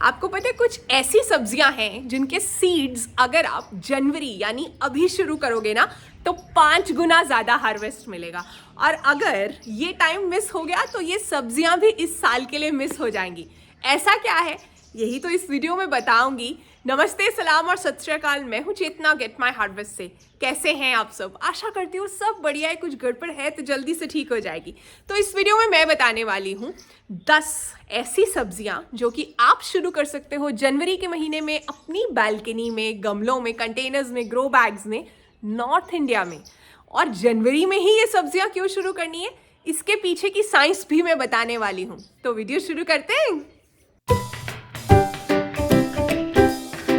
आपको पता है कुछ ऐसी सब्जियां हैं जिनके सीड्स अगर आप जनवरी यानी अभी शुरू करोगे ना तो 5 गुना ज़्यादा हार्वेस्ट मिलेगा। और अगर ये टाइम मिस हो गया तो ये सब्जियां भी इस साल के लिए मिस हो जाएंगी। ऐसा क्या है यही तो इस वीडियो में बताऊंगी। नमस्ते, सलाम और सत श्री अकाल। मैं हूं चेतना गेट माई हार्वेस्ट से। कैसे हैं आप सब? आशा करती हूँ सब बढ़िया है। कुछ गड़बड़ है तो जल्दी से ठीक हो जाएगी। तो इस वीडियो में मैं बताने वाली हूँ 10 ऐसी सब्जियां जो कि आप शुरू कर सकते हो जनवरी के महीने में अपनी बालकनी में, गमलों में, कंटेनर्स में, ग्रो बैग्स में, नॉर्थ इंडिया में। और जनवरी में ही ये सब्जियां क्यों शुरू करनी है, इसके पीछे की साइंस भी मैं बताने वाली हूँ। तो वीडियो शुरू करते हैं।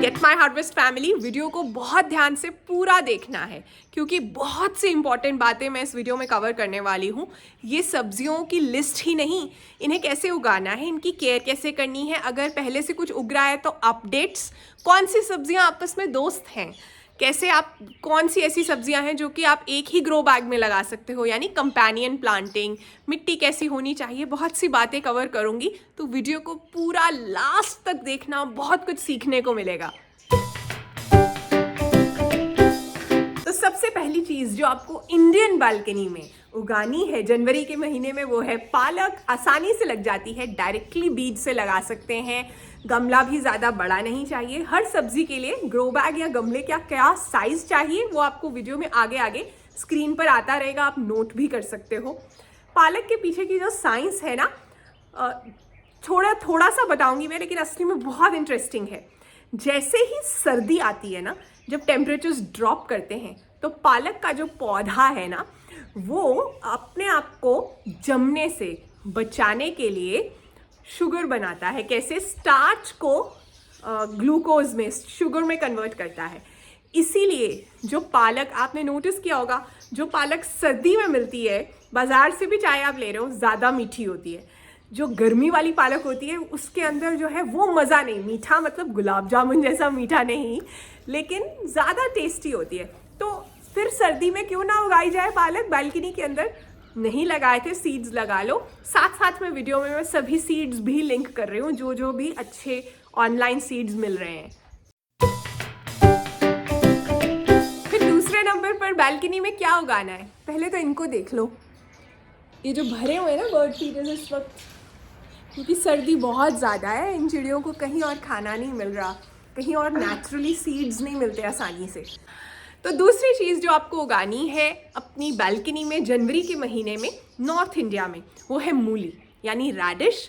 Get my harvest family, video को बहुत ध्यान से पूरा देखना है क्योंकि बहुत सी इंपॉर्टेंट बातें मैं इस वीडियो में कवर करने वाली हूँ। ये सब्जियों की लिस्ट ही नहीं, इन्हें कैसे उगाना है, इनकी केयर कैसे करनी है, अगर पहले से कुछ उग रहा है तो अपडेट्स, कौन सी सब्जियाँ आपस में दोस्त हैं, कैसे आप, कौन सी ऐसी सब्जियां हैं जो कि आप एक ही ग्रो बैग में लगा सकते हो यानी कंपेनियन प्लांटिंग, मिट्टी कैसी होनी चाहिए, बहुत सी बातें कवर करूंगी। तो वीडियो को पूरा लास्ट तक देखना, बहुत कुछ सीखने को मिलेगा। तो सबसे पहली चीज जो आपको इंडियन बालकनी में उगानी है जनवरी के महीने में वो है पालक। आसानी से लग जाती है, डायरेक्टली बीज से लगा सकते हैं। गमला भी ज़्यादा बड़ा नहीं चाहिए। हर सब्जी के लिए ग्रो बैग या गमले का क्या साइज चाहिए वो आपको वीडियो में आगे आगे स्क्रीन पर आता रहेगा, आप नोट भी कर सकते हो। पालक के पीछे की जो साइंस है ना, थोड़ा सा बताऊंगी मैं, लेकिन असली में बहुत इंटरेस्टिंग है। जैसे ही सर्दी आती है ना, जब टेम्परेचर्स ड्रॉप करते हैं तो पालक का जो पौधा है ना वो अपने आप को जमने से बचाने के लिए शुगर बनाता है। कैसे? स्टार्च को ग्लूकोज में, शुगर में कन्वर्ट करता है। इसीलिए जो पालक आपने नोटिस किया होगा, जो पालक सर्दी में मिलती है बाजार से भी चाहे आप ले रहे हो, ज़्यादा मीठी होती है। जो गर्मी वाली पालक होती है उसके अंदर जो है वो मज़ा नहीं, मीठा मतलब गुलाब जामुन जैसा मीठा नहीं, लेकिन ज़्यादा टेस्टी होती है। तो फिर सर्दी में क्यों ना उगाई जाए पालक बालकनी के अंदर? नहीं लगाए थे, सीड्स लगा लो। साथ साथ में वीडियो में मैं सभी सीड्स भी लिंक कर रही हूँ, जो भी अच्छे ऑनलाइन सीड्स मिल रहे हैं। फिर दूसरे नंबर पर बालकनी में क्या उगाना है, पहले तो इनको देख लो। ये जो भरे हुए हैं ना बर्ड फीडर्स इस वक्त, क्योंकि सर्दी बहुत ज़्यादा है, इन चिड़ियों को कहीं और खाना नहीं मिल रहा, कहीं और नेचुरली सीड्स नहीं मिलते आसानी से। तो दूसरी चीज़ जो आपको उगानी है अपनी बालकनी में जनवरी के महीने में नॉर्थ इंडिया में, वो है मूली यानी रेडिश।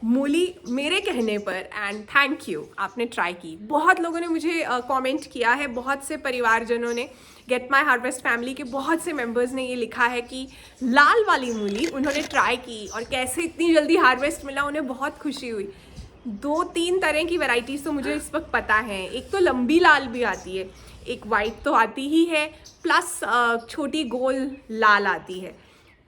मूली मेरे कहने पर, एंड थैंक यू, आपने ट्राई की। बहुत लोगों ने मुझे कमेंट किया है, बहुत से परिवारजनों ने, गेट माई हार्वेस्ट फैमिली के बहुत से मेंबर्स ने ये लिखा है कि लाल वाली मूली उन्होंने ट्राई की और कैसे इतनी जल्दी हार्वेस्ट मिला, उन्हें बहुत खुशी हुई। 2-3 तरह की वैरायटीज़ तो मुझे इस वक्त पता है। एक तो लंबी लाल भी आती है, एक वाइट तो आती ही है, प्लस छोटी गोल लाल आती है।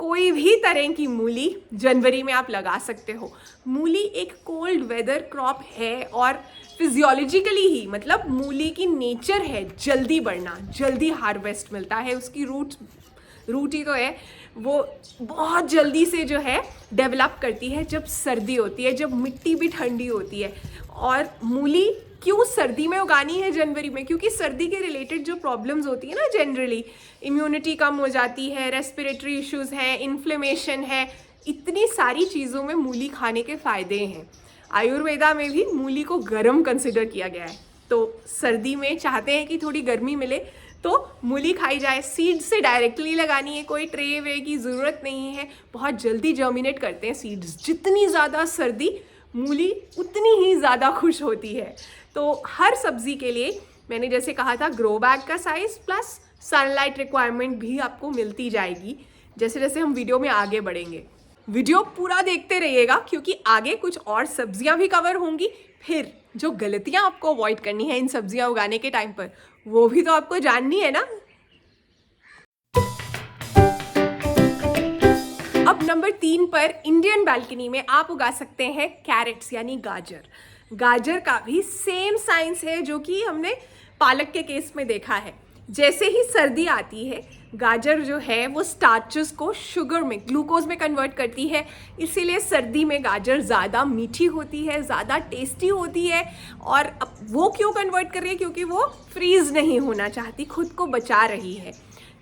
कोई भी तरह की मूली जनवरी में आप लगा सकते हो। मूली एक कोल्ड वेदर क्रॉप है और फिजियोलॉजिकली ही, मतलब मूली की नेचर है जल्दी बढ़ना, जल्दी हार्वेस्ट मिलता है। उसकी रूट ही तो है, वो बहुत जल्दी से जो है डेवलप करती है जब सर्दी होती है, जब मिट्टी भी ठंडी होती है। और मूली क्यों सर्दी में उगानी है जनवरी में? क्योंकि सर्दी के रिलेटेड जो प्रॉब्लम्स होती है ना, जनरली इम्यूनिटी कम हो जाती है, रेस्पिरेटरी इश्यूज हैं, इन्फ्लेमेशन है, इतनी सारी चीज़ों में मूली खाने के फ़ायदे हैं। आयुर्वेदा में भी मूली को गर्म कंसिडर किया गया है। तो सर्दी में चाहते हैं कि थोड़ी गर्मी मिले तो मूली खाई जाए। सीड्स से डायरेक्टली लगानी है, कोई ट्रे वे की ज़रूरत नहीं है, बहुत जल्दी जर्मिनेट करते हैं सीड्स। जितनी ज़्यादा सर्दी, मूली उतनी ही ज़्यादा खुश होती है। तो हर सब्जी के लिए मैंने जैसे कहा था, ग्रो बैग का साइज़ प्लस सनलाइट रिक्वायरमेंट भी आपको मिलती जाएगी जैसे जैसे हम वीडियो में आगे बढ़ेंगे। वीडियो पूरा देखते रहिएगा क्योंकि आगे कुछ और सब्जियां भी कवर होंगी। फिर जो गलतियां आपको अवॉइड करनी है इन सब्जियां उगाने के टाइम पर, वो भी तो आपको जाननी है ना। अब नंबर 3 पर इंडियन बालकनी में आप उगा सकते हैं कैरेट्स यानी गाजर। गाजर का भी सेम साइंस है जो कि हमने पालक के केस में देखा है। जैसे ही सर्दी आती है गाजर जो है वो स्टार्चेस को शुगर में, ग्लूकोज में कन्वर्ट करती है, इसीलिए सर्दी में गाजर ज़्यादा मीठी होती है, ज़्यादा टेस्टी होती है। और अब वो क्यों कन्वर्ट कर रही है? क्योंकि वो फ्रीज़ नहीं होना चाहती, खुद को बचा रही है।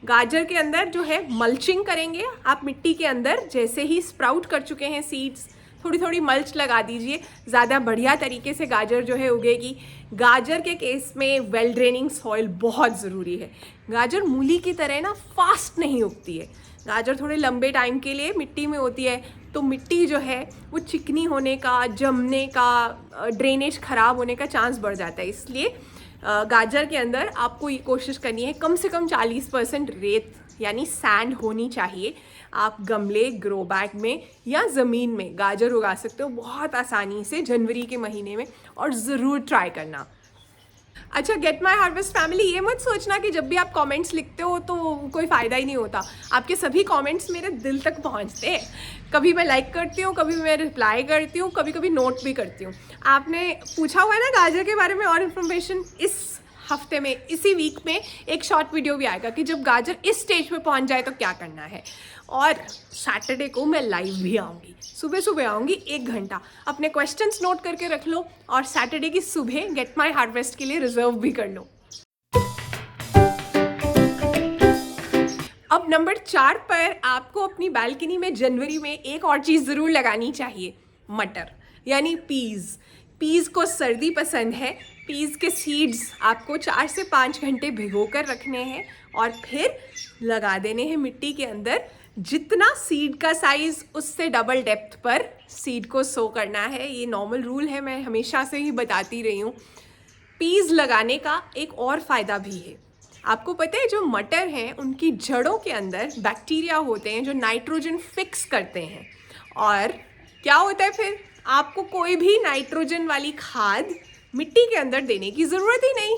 गाजर के अंदर जो है मल्चिंग करेंगे आप मिट्टी के अंदर, जैसे ही स्प्राउट कर चुके हैं सीड्स, थोड़ी थोड़ी मल्च लगा दीजिए, ज़्यादा बढ़िया तरीके से गाजर जो है उगेगी। गाजर के केस में वेल ड्रेनिंग सॉइल बहुत ज़रूरी है। गाजर मूली की तरह ना फास्ट नहीं उगती है, गाजर थोड़े लंबे टाइम के लिए मिट्टी में होती है, तो मिट्टी जो है वो चिकनी होने का, जमने का, ड्रेनेज ख़राब होने का चांस बढ़ जाता है। इसलिए गाजर के अंदर आपको ये कोशिश करनी है कम से कम 40% रेत यानी सैंड होनी चाहिए। आप गमले, ग्रो बैग में या ज़मीन में गाजर उगा सकते हो बहुत आसानी से जनवरी के महीने में, और ज़रूर ट्राई करना। अच्छा, गेट माई हार्वेस्ट फैमिली, ये मत सोचना कि जब भी आप कमेंट्स लिखते हो तो कोई फ़ायदा ही नहीं होता। आपके सभी कमेंट्स मेरे दिल तक पहुंचते हैं। कभी मैं लाइक करती हूँ, कभी मैं रिप्लाई करती हूँ, कभी कभी नोट भी करती हूँ। आपने पूछा हुआ है ना गाजर के बारे में और इन्फॉर्मेशन, इस हफ्ते में, इसी वीक में एक शॉर्ट वीडियो भी आएगा कि जब गाजर इस स्टेज पे पहुंच जाए तो क्या करना है। और सैटरडे को मैं लाइव भी आऊँगी, सुबह सुबह आऊँगी 1 घंटा। अपने क्वेश्चंस नोट करके रख लो और सैटरडे की सुबह गेट माई हार्वेस्ट के लिए रिजर्व भी कर लो। अब नंबर 4 पर आपको अपनी बालकनी में जनवरी में एक और चीज़ ज़रूर लगानी चाहिए, मटर यानी पीज़। पीज़ को सर्दी पसंद है। पीज़ के सीड्स आपको 4 से 5 घंटे भिगो कर रखने हैं और फिर लगा देने हैं मिट्टी के अंदर। जितना सीड का साइज़ उससे डबल डेप्थ पर सीड को सो करना है। ये नॉर्मल रूल है, मैं हमेशा से ही बताती रही हूँ। पीज़ लगाने का एक और फ़ायदा भी है। आपको पता है जो मटर हैं उनकी जड़ों के अंदर बैक्टीरिया होते हैं जो नाइट्रोजन फिक्स करते हैं, और क्या होता है फिर आपको कोई भी नाइट्रोजन वाली खाद मिट्टी के अंदर देने की ज़रूरत ही नहीं,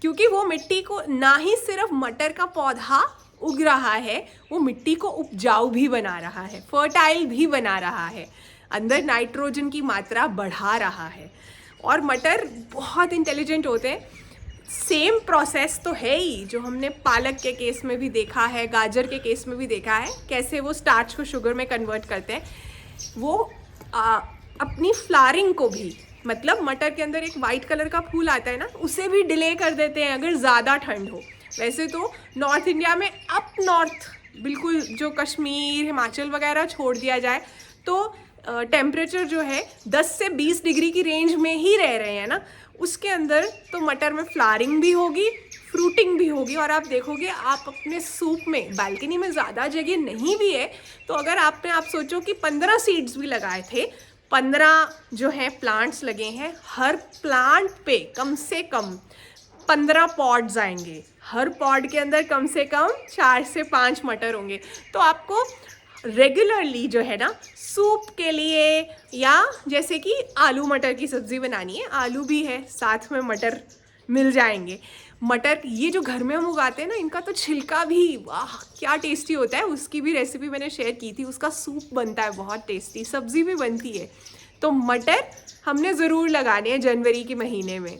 क्योंकि वो मिट्टी को, ना ही सिर्फ मटर का पौधा उग रहा है, वो मिट्टी को उपजाऊ भी बना रहा है, फर्टाइल भी बना रहा है, अंदर नाइट्रोजन की मात्रा बढ़ा रहा है। और मटर बहुत इंटेलिजेंट होते हैं। सेम प्रोसेस तो है ही जो हमने पालक के केस में भी देखा है, गाजर के केस में भी देखा है, कैसे वो स्टार्च को शुगर में कन्वर्ट करते हैं। वो अपनी फ्लावरिंग को भी, मतलब मटर के अंदर एक वाइट कलर का फूल आता है ना, उसे भी डिले कर देते हैं अगर ज़्यादा ठंड हो। वैसे तो नॉर्थ इंडिया में, अप नॉर्थ बिल्कुल जो कश्मीर, हिमाचल वगैरह छोड़ दिया जाए तो टेम्परेचर जो है 10 से 20 डिग्री की रेंज में ही रह रहे हैं ना, उसके अंदर तो मटर में फ्लावरिंग भी होगी, फ्रूटिंग भी होगी। और आप देखोगे आप अपने सूप में, बालकनी में ज़्यादा जगह नहीं भी है तो अगर आप सोचो कि 15 सीड्स भी लगाए थे, 15 जो है प्लांट्स लगे हैं, हर प्लांट पे कम से कम 15 पॉड्स आएंगे, हर पॉड के अंदर कम से कम 4 से 5 मटर होंगे। तो आपको रेगुलरली जो है ना सूप के लिए, या जैसे कि आलू मटर की सब्ज़ी बनानी है, आलू भी है साथ में मटर मिल जाएंगे। मटर ये जो घर में हम उगाते हैं ना, इनका तो छिलका भी वाह क्या टेस्टी होता है। उसकी भी रेसिपी मैंने शेयर की थी, उसका सूप बनता है बहुत टेस्टी, सब्ज़ी भी बनती है। तो मटर हमने ज़रूर लगाने हैं जनवरी के महीने में।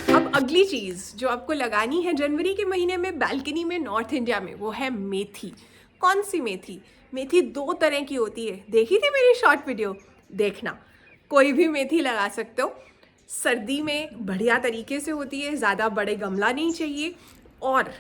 अब अगली चीज़ जो आपको लगानी है जनवरी के महीने में बालकनी में नॉर्थ इंडिया में, वो है मेथी। कौन सी मेथी? मेथी 2 तरह की होती है, देखी थी मेरी शॉर्ट वीडियो, देखना। कोई भी मेथी लगा सकते हो, सर्दी में बढ़िया तरीके से होती है, ज़्यादा बड़े गमला नहीं चाहिए। और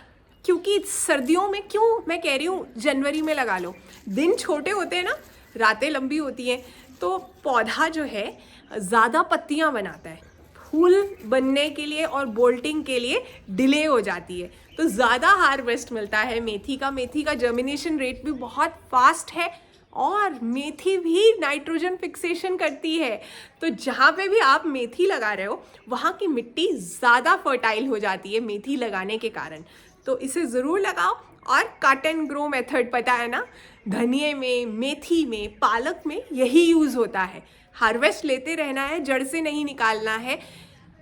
क्योंकि सर्दियों में, क्यों मैं कह रही हूँ जनवरी में लगा लो, दिन छोटे होते हैं ना, रातें लंबी होती हैं, तो पौधा जो है ज़्यादा पत्तियाँ बनाता है, फूल बनने के लिए और बोल्टिंग के लिए डिले हो जाती है, तो ज़्यादा हार्वेस्ट मिलता है मेथी का। मेथी का जर्मिनेशन रेट भी बहुत फास्ट है और मेथी भी नाइट्रोजन फिक्सेशन करती है। तो जहाँ पे भी आप मेथी लगा रहे हो वहाँ की मिट्टी ज़्यादा फर्टाइल हो जाती है मेथी लगाने के कारण। तो इसे ज़रूर लगाओ। और कट एंड ग्रो मेथड पता है ना, धनिए में, मेथी में, पालक में यही यूज़ होता है। हार्वेस्ट लेते रहना है, जड़ से नहीं निकालना है।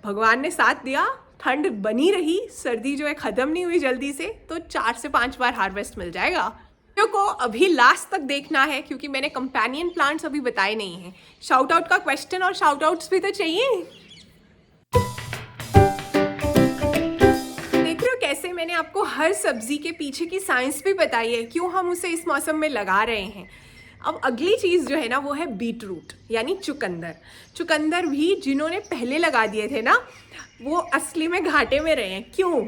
भगवान ने साथ दिया, ठंड बनी रही, सर्दी जो है ख़त्म नहीं हुई जल्दी से, तो 4 से 5 बार हार्वेस्ट मिल जाएगा। वीडियो को अभी लास्ट तक देखना है क्योंकि मैंने कंपेनियन प्लांट्स अभी बताए नहीं हैं। शाउट आउट का क्वेश्चन और शाउट आउट्स भी तो चाहिए। कैसे मैंने आपको हर सब्जी के पीछे की साइंस भी बताई है, क्यों हम उसे इस मौसम में लगा रहे हैं। अब अगली चीज़ जो है ना वो है बीट रूट यानी चुकंदर। चुकंदर भी जिन्होंने पहले लगा दिए थे ना वो असली में घाटे में रहे हैं। क्यों?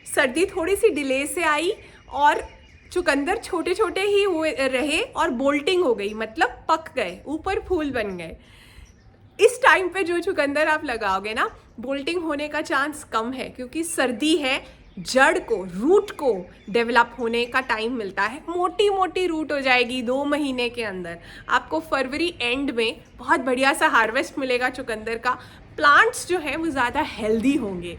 सर्दी थोड़ी सी डिले से आई और चुकंदर छोटे छोटे ही हुए रहे और बोल्टिंग हो गई, मतलब पक गए, ऊपर फूल बन गए। इस टाइम पे जो चुकंदर आप लगाओगे ना बोल्टिंग होने का चांस कम है, क्योंकि सर्दी है, जड़ को, रूट को डेवलप होने का टाइम मिलता है। मोटी मोटी रूट हो जाएगी 2 महीने के अंदर। आपको फरवरी एंड में बहुत बढ़िया सा हार्वेस्ट मिलेगा चुकंदर का। प्लांट्स जो हैं वो ज़्यादा हेल्दी होंगे।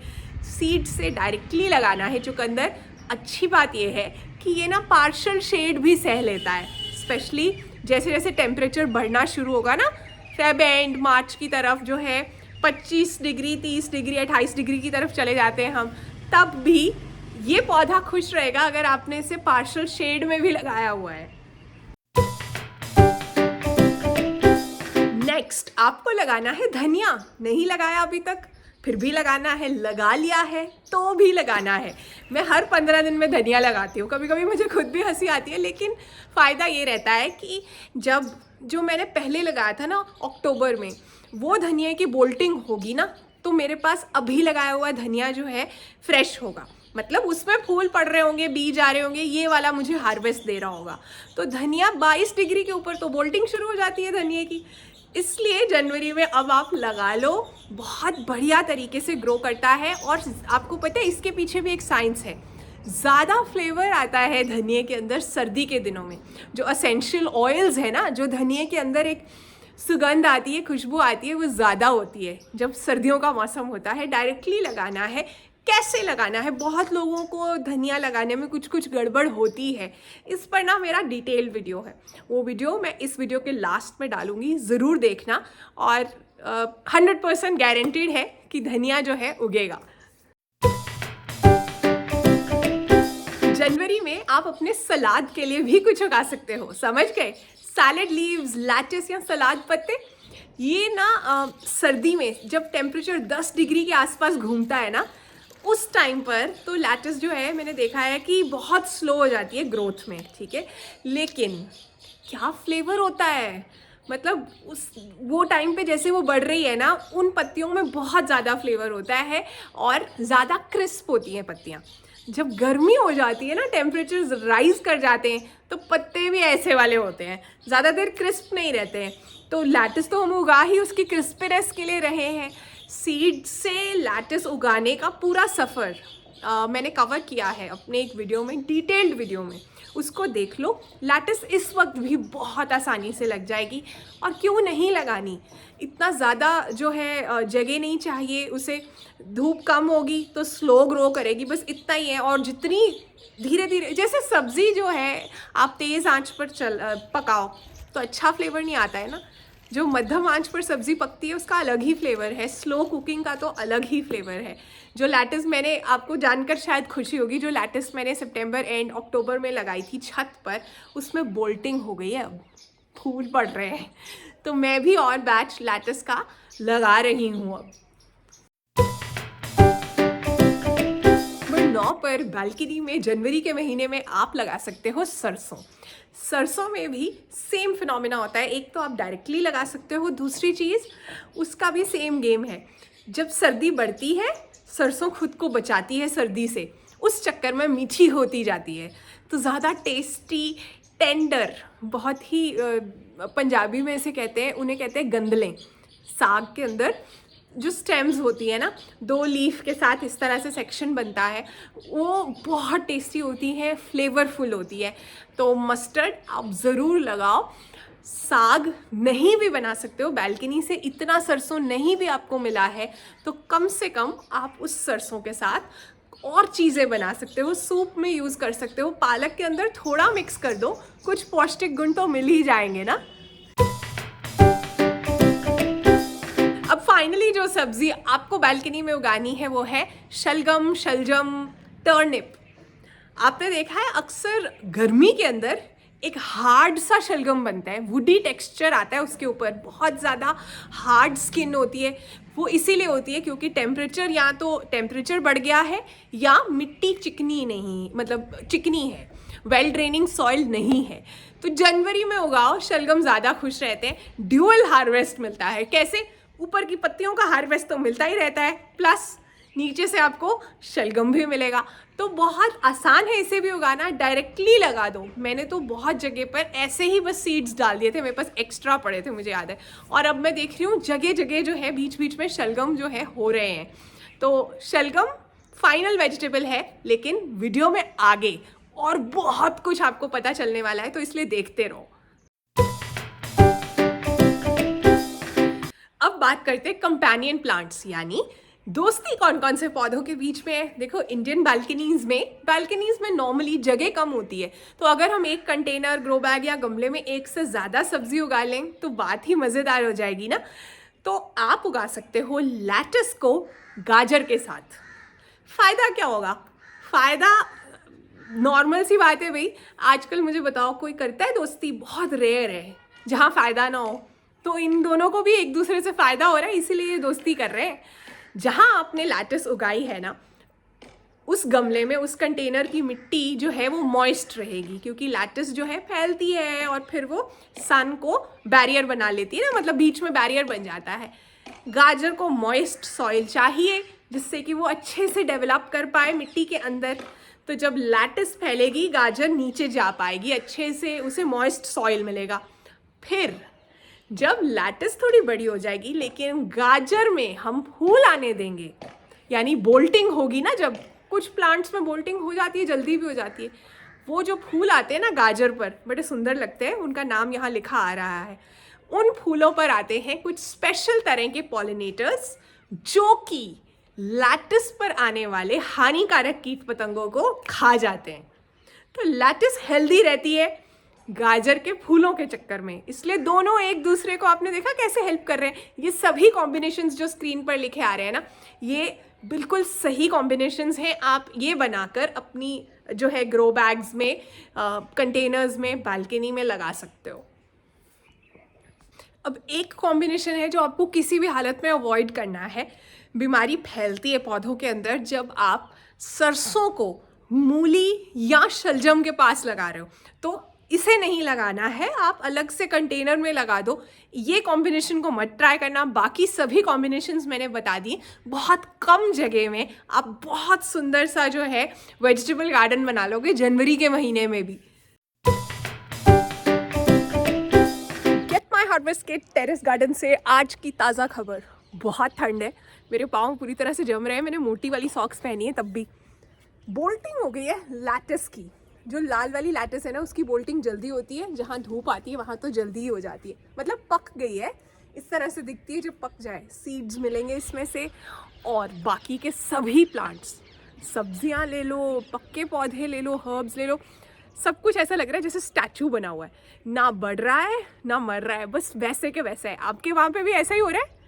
सीड से डायरेक्टली लगाना है चुकंदर। अच्छी बात यह है कि ये ना पार्शियल शेड भी सह लेता है, स्पेशली जैसे जैसे टेम्परेचर बढ़ना शुरू होगा ना, फेब एंड मार्च की तरफ जो है 25 डिग्री, 30 डिग्री, 28 डिग्री की तरफ चले जाते हैं हम, तब भी ये पौधा खुश रहेगा अगर आपने इसे पार्शियल शेड में भी लगाया हुआ है। नेक्स्ट आपको लगाना है धनिया। नहीं लगाया अभी तक, फिर भी लगाना है। लगा लिया है तो भी लगाना है। मैं हर 15 दिन में धनिया लगाती हूँ। कभी कभी मुझे खुद भी हंसी आती है, लेकिन फ़ायदा ये रहता है कि जब जो मैंने पहले लगाया था ना अक्टूबर में, वो धनिया की बोल्टिंग होगी ना तो मेरे पास अभी लगाया हुआ धनिया जो है फ्रेश होगा, मतलब उसमें फूल पड़ रहे होंगे, बीज आ रहे होंगे, ये वाला मुझे हार्वेस्ट दे रहा होगा। तो धनिया 22 डिग्री के ऊपर तो बोल्टिंग शुरू हो जाती है धनिया की। इसलिए जनवरी में अब आप लगा लो, बहुत बढ़िया तरीके से ग्रो करता है। और आपको पता है इसके पीछे भी एक साइंस है। ज़्यादा फ्लेवर आता है धनिए के अंदर सर्दी के दिनों में। जो असेंशियल ऑयल्स है ना, जो धनिए के अंदर एक सुगंध आती है, खुशबू आती है, वो ज़्यादा होती है जब सर्दियों का मौसम होता है। डायरेक्टली लगाना है। कैसे लगाना है? बहुत लोगों को धनिया लगाने में कुछ कुछ गड़बड़ होती है। इस पर ना मेरा डिटेल्ड वीडियो है, वो वीडियो मैं इस वीडियो के लास्ट में डालूंगी, ज़रूर देखना। और 100% गारंटीड है कि धनिया जो है उगेगा। जनवरी में आप अपने सलाद के लिए भी कुछ उगा सकते हो, समझ गए? सैलेड लीव्स, लैटिस या सलाद पत्ते, ये ना सर्दी में जब टेम्परेचर 10 डिग्री के आसपास घूमता है ना, उस टाइम पर तो लैटिस जो है मैंने देखा है कि बहुत स्लो हो जाती है ग्रोथ में, ठीक है। लेकिन क्या फ्लेवर होता है, मतलब वो टाइम पे जैसे वो बढ़ रही है ना, उन पत्तियों में बहुत ज़्यादा फ्लेवर होता है और ज़्यादा क्रिस्प होती हैं पत्तियाँ। जब गर्मी हो जाती है ना, टेम्परेचर राइज कर जाते हैं, तो पत्ते भी ऐसे वाले होते हैं, ज़्यादा देर क्रिस्प नहीं रहते हैं। तो लैटिस तो हम उगा ही उसकी क्रिस्पीनेस के लिए रहे हैं। सीड से लैटिस उगाने का पूरा सफ़र मैंने कवर किया है अपने एक वीडियो में, डिटेल्ड वीडियो में, उसको देख लो। लैटिस इस वक्त भी बहुत आसानी से लग जाएगी। और क्यों नहीं लगानी, इतना ज़्यादा जो है जगह नहीं चाहिए उसे, धूप कम होगी तो स्लो ग्रो करेगी, बस इतना ही है। और जितनी धीरे धीरे, जैसे सब्ज़ी जो है आप तेज़ आंच पर पकाओ तो अच्छा फ्लेवर नहीं आता है ना। जो मध्यम आंच पर सब्ज़ी पकती है उसका अलग ही फ्लेवर है, स्लो कुकिंग का तो अलग ही फ्लेवर है। जो लैटिस मैंने, आपको जानकर शायद खुशी होगी, जो लैटिस मैंने सितंबर एंड अक्टूबर में लगाई थी छत पर, उसमें बोल्टिंग हो गई है, अब फूल पड़ रहे हैं। तो मैं भी और बैच लैटिस का लगा रही हूँ अब। नंबर 9 पर बालकनी में जनवरी के महीने में आप लगा सकते हो सरसों। सरसों में भी सेम फिनोमेना होता है। एक तो आप डायरेक्टली लगा सकते हो, दूसरी चीज़ उसका भी सेम गेम है। जब सर्दी बढ़ती है, सरसों खुद को बचाती है सर्दी से, उस चक्कर में मीठी होती जाती है, तो ज़्यादा टेस्टी, टेंडर, बहुत ही पंजाबी में इसे कहते हैं, उन्हें कहते हैं गंदलें। साग के अंदर जो स्टेम्स होती है ना, 2 लीफ के साथ इस तरह से सेक्शन बनता है, वो बहुत टेस्टी होती है, फ्लेवरफुल होती है। तो मस्टर्ड आप ज़रूर लगाओ। साग नहीं भी बना सकते हो बालकनी से, इतना सरसों नहीं भी आपको मिला है, तो कम से कम आप उस सरसों के साथ और चीज़ें बना सकते हो, सूप में यूज़ कर सकते हो, पालक के अंदर थोड़ा मिक्स कर दो, कुछ पौष्टिक गुण तो मिल ही जाएंगे ना। अब फाइनली जो सब्ज़ी आपको बालकनी में उगानी है वो है शलगम, शलजम, टर्निप। आपने देखा है अक्सर गर्मी के अंदर एक हार्ड सा शलगम बनता है, वुडी टेक्सचर आता है उसके ऊपर, बहुत ज़्यादा हार्ड स्किन होती है। वो इसीलिए होती है क्योंकि टेम्परेचर, या तो टेम्परेचर बढ़ गया है या मिट्टी चिकनी नहीं, मतलब चिकनी है, वेल ड्रेनिंग सॉइल नहीं है। तो जनवरी में उगाओ, शलगम ज़्यादा खुश रहते हैं। ड्यूअल हार्वेस्ट मिलता है। कैसे? ऊपर की पत्तियों का हार्वेस्ट तो मिलता ही रहता है, प्लस नीचे से आपको शलगम भी मिलेगा। तो बहुत आसान है इसे भी उगाना, डायरेक्टली लगा दो। मैंने तो बहुत जगह पर ऐसे ही बस सीड्स डाल दिए थे, मेरे पास एक्स्ट्रा पड़े थे, मुझे याद है। और अब मैं देख रही हूँ जगह जगह जो है बीच बीच में शलगम जो है हो रहे हैं। तो शलगम फाइनल वेजिटेबल है, लेकिन वीडियो में आगे और बहुत कुछ आपको पता चलने वाला है, तो इसलिए देखते रहो। अब बात करते हैं कंपेनियन प्लांट्स, यानी दोस्ती कौन कौन से पौधों के बीच में है। देखो, इंडियन बालकनीज में नॉर्मली जगह कम होती है, तो अगर हम एक कंटेनर, ग्रो बैग या गमले में एक से ज़्यादा सब्जी उगा लें तो बात ही मज़ेदार हो जाएगी ना। तो आप उगा सकते हो लैटिस को गाजर के साथ। फ़ायदा क्या होगा? फ़ायदा नॉर्मल सी बात है भाई, आजकल मुझे बताओ कोई करता है दोस्ती? बहुत रेयर है जहाँ फ़ायदा ना हो। तो इन दोनों को भी एक दूसरे से फ़ायदा हो रहा है, इसीलिए ये दोस्ती कर रहे हैं। जहाँ आपने लैटिस उगाई है ना, उस गमले में, उस कंटेनर की मिट्टी जो है वो मॉइस्ट रहेगी, क्योंकि लैटिस जो है फैलती है और फिर वो सन को बैरियर बना लेती है ना, मतलब बीच में बैरियर बन जाता है। गाजर को मॉइस्ट सॉइल चाहिए जिससे कि वो अच्छे से डेवलप कर पाए मिट्टी के अंदर। तो जब लैटिस फैलेगी, गाजर नीचे जा पाएगी अच्छे से, उसे मॉइस्ट सॉइल मिलेगा। फिर जब लैटिस थोड़ी बड़ी हो जाएगी, लेकिन गाजर में हम फूल आने देंगे, यानी बोल्टिंग होगी ना, जब कुछ प्लांट्स में बोल्टिंग हो जाती है, जल्दी भी हो जाती है। वो जो फूल आते हैं ना गाजर पर, बड़े सुंदर लगते हैं, उनका नाम यहाँ लिखा आ रहा है। उन फूलों पर आते हैं कुछ स्पेशल तरह के पॉलिनेटर्स, जो कि लैटिस पर आने वाले हानिकारक कीट पतंगों को खा जाते हैं। तो लैटिस हेल्दी रहती है गाजर के फूलों के चक्कर में, इसलिए दोनों एक दूसरे को, आपने देखा कैसे हेल्प कर रहे हैं। ये सभी कॉम्बिनेशंस जो स्क्रीन पर लिखे आ रहे हैं ना, ये बिल्कुल सही कॉम्बिनेशंस हैं। आप ये बनाकर अपनी जो है ग्रो बैग्स में, कंटेनर्स में, बालकनी में लगा सकते हो। अब एक कॉम्बिनेशन है जो आपको किसी भी हालत में अवॉइड करना है। बीमारी फैलती है पौधों के अंदर जब आप सरसों को मूली या शलजम के पास लगा रहे हो, तो इसे नहीं लगाना है, आप अलग से कंटेनर में लगा दो। ये कॉम्बिनेशन को मत ट्राई करना। बाकी सभी कॉम्बिनेशंस मैंने बता दिए। बहुत कम जगह में आप बहुत सुंदर सा जो है वेजिटेबल गार्डन बना लोगे जनवरी के महीने में भी। गेट माई हार्वेस्ट के टेरेस गार्डन से आज की ताज़ा खबर। बहुत ठंड है, मेरे पाँव पूरी तरह से जम रहे हैं। मैंने मोटी वाली सॉक्स पहनी है, तब भी बोल्टिंग हो गई है लैटिस की। जो लाल वाली लैटिस है ना, उसकी बोल्टिंग जल्दी होती है, जहाँ धूप आती है वहाँ तो जल्दी ही हो जाती है, मतलब पक गई है। इस तरह से दिखती है जब पक जाए। सीड्स मिलेंगे इसमें से, और बाकी के सभी प्लांट्स, सब्जियाँ ले लो, पक्के पौधे ले लो, हर्ब्स ले लो, सब कुछ ऐसा लग रहा है जैसे स्टैचू बना हुआ है, ना बढ़ रहा है ना मर रहा है, बस वैसे के वैसे है। आपके वहाँ पे भी ऐसा ही हो रहा है?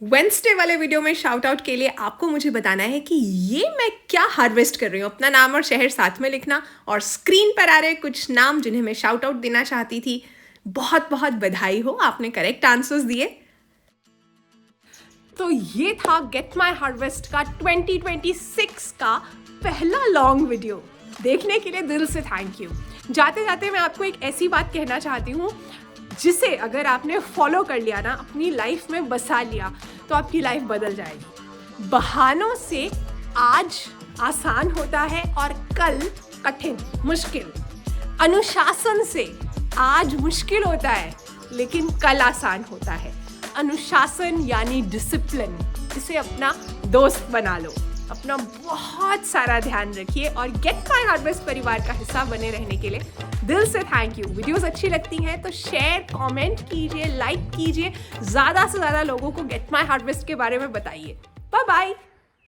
वेडनेसडे वाले वीडियो में शाउट आउट के लिए आपको मुझे बताना है कि ये मैं क्या हार्वेस्ट कर रही हूँ। अपना नाम और शहर साथ में लिखना, और स्क्रीन पर आ रहे कुछ नाम जिन्हें मैं शाउट आउट देना चाहती थी। बहुत बहुत बधाई हो, आपने करेक्ट आंसर्स दिए। तो ये था गेट माई हार्वेस्ट का 2026 का पहला लॉन्ग वीडियो। देखने के लिए दिल से थैंक यू। जाते जाते मैं आपको एक ऐसी बात कहना चाहती हूँ जिसे अगर आपने फॉलो कर लिया ना, अपनी लाइफ में बसा लिया, तो आपकी लाइफ बदल जाएगी। बहानों से आज आसान होता है और कल कठिन, मुश्किल। अनुशासन से आज मुश्किल होता है लेकिन कल आसान होता है। अनुशासन यानी डिसिप्लिन, इसे अपना दोस्त बना लो। अपना बहुत सारा ध्यान रखिए और गेट माई हार्वेस्ट परिवार का हिस्सा बने रहने के लिए दिल से थैंक यू। वीडियोस अच्छी लगती हैं तो शेयर, कमेंट कीजिए, लाइक कीजिए, ज़्यादा से ज़्यादा लोगों को गेट माई हार्वेस्ट के बारे में बताइए। Bye bye.